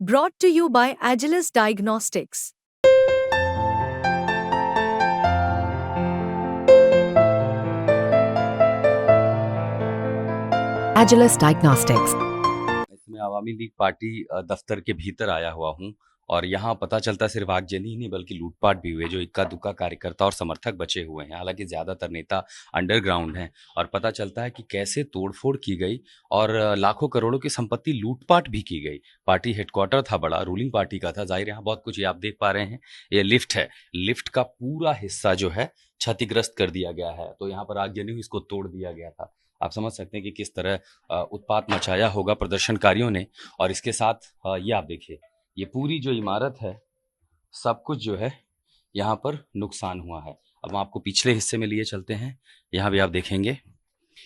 Brought to you by Agilus Diagnostics. Agilus Diagnostics. इसमें Awami league party दफ्तर के भीतर आया हुआ हूँ और यहाँ पता चलता सिर्फ आगजनी ही नहीं बल्कि लूटपाट भी हुए, जो इक्का दुक्का कार्यकर्ता और समर्थक बचे हुए हैं। हालांकि ज़्यादातर नेता अंडरग्राउंड हैं और पता चलता है कि कैसे तोड़फोड़ की गई और लाखों करोड़ों की संपत्ति लूटपाट भी की गई। पार्टी हेडक्वार्टर था, बड़ा रूलिंग पार्टी का था, जाहिर यहाँ बहुत कुछ। ये आप देख पा रहे हैं, ये लिफ्ट है, लिफ्ट का पूरा हिस्सा जो है क्षतिग्रस्त कर दिया गया है। तो यहाँ पर आगजनी हुई, इसको तोड़ दिया गया था। आप समझ सकते हैं कि किस तरह उत्पात मचाया होगा प्रदर्शनकारियों ने। और इसके साथ ये आप देखिए, ये पूरी जो इमारत है, सब कुछ जो है यहाँ पर नुकसान हुआ है। अब हम आपको पिछले हिस्से में लिए चलते हैं। यहाँ भी आप देखेंगे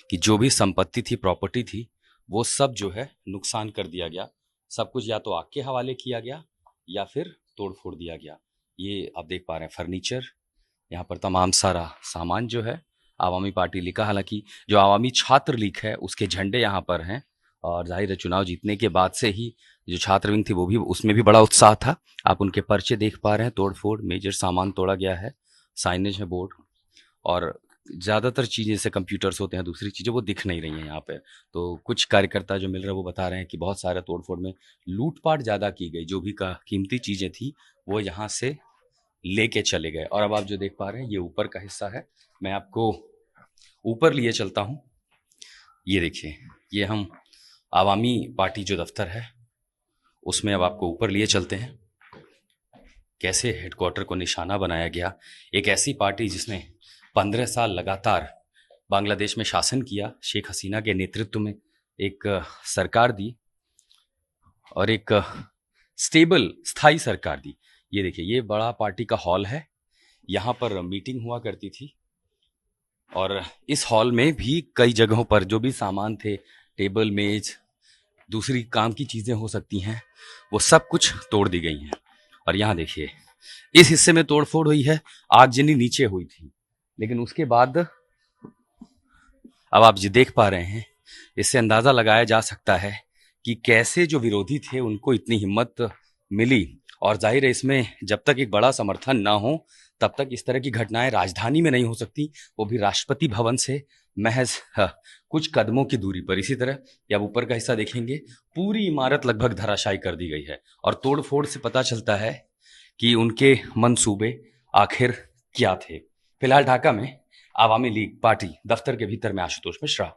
कि जो भी संपत्ति थी, प्रॉपर्टी थी, वो सब जो है नुकसान कर दिया गया। सब कुछ या तो आग के हवाले किया गया या फिर तोड़ फोड़ दिया गया। ये आप देख पा रहे हैं फर्नीचर, यहाँ पर तमाम सारा सामान जो है आवामी पार्टी लीग का। हालांकि जो आवामी छात्र लीग है उसके झंडे यहाँ पर हैं और जाहिर है चुनाव जीतने के बाद से ही जो छात्र विंग थी वो भी, उसमें भी बड़ा उत्साह था। आप उनके पर्चे देख पा रहे हैं, तोड़फोड़, मेजर सामान तोड़ा गया है, साइनेज है, बोर्ड, और ज़्यादातर चीज़ें जैसे कंप्यूटर्स होते हैं, दूसरी चीज़ें वो दिख नहीं रही हैं यहाँ पे। तो कुछ कार्यकर्ता जो मिल रहे हैं वो बता रहे हैं कि बहुत सारे तोड़फोड़ में लूटपाट ज़्यादा की गई, जो भी का कीमती चीज़ें थी वो यहाँ से लेके चले गए। और अब आप जो देख पा रहे हैं ये ऊपर का हिस्सा है। मैं आपको ऊपर लिए चलता हूँ। ये देखिए, ये हम आवामी पार्टी जो दफ्तर है उसमें अब आपको ऊपर लिए चलते हैं। कैसे हेडक्वार्टर को निशाना बनाया गया। एक ऐसी पार्टी जिसने 15 साल लगातार बांग्लादेश में शासन किया, शेख हसीना के नेतृत्व में एक सरकार दी और एक स्टेबल स्थायी सरकार दी। ये देखिए, ये बड़ा पार्टी का हॉल है, यहाँ पर मीटिंग हुआ करती थी और इस हॉल में भी कई जगहों पर जो भी सामान थे, टेबल, मेज, दूसरी काम की चीज़ें हो सकती हैं, वो सब कुछ तोड़ दी गई हैं। और यहाँ देखिए, इस हिस्से में तोड़फोड़ हुई है, आगजनी नीचे हुई थी, लेकिन उसके बाद अब आप जो देख पा रहे हैं, इससे अंदाज़ा लगाया जा सकता है कि कैसे जो विरोधी थे उनको इतनी हिम्मत मिली। और जाहिर है इसमें जब तक एक बड़ा समर्थन ना हो तब तक इस तरह की घटनाएं राजधानी में नहीं हो सकती, वो भी राष्ट्रपति भवन से महज कुछ कदमों की दूरी पर। इसी तरह ये आप ऊपर का हिस्सा देखेंगे, पूरी इमारत लगभग धराशायी कर दी गई है और तोड़फोड़ से पता चलता है कि उनके मंसूबे आखिर क्या थे। फिलहाल ढाका में आवामी लीग पार्टी दफ्तर के भीतर में आशुतोष मिश्रा।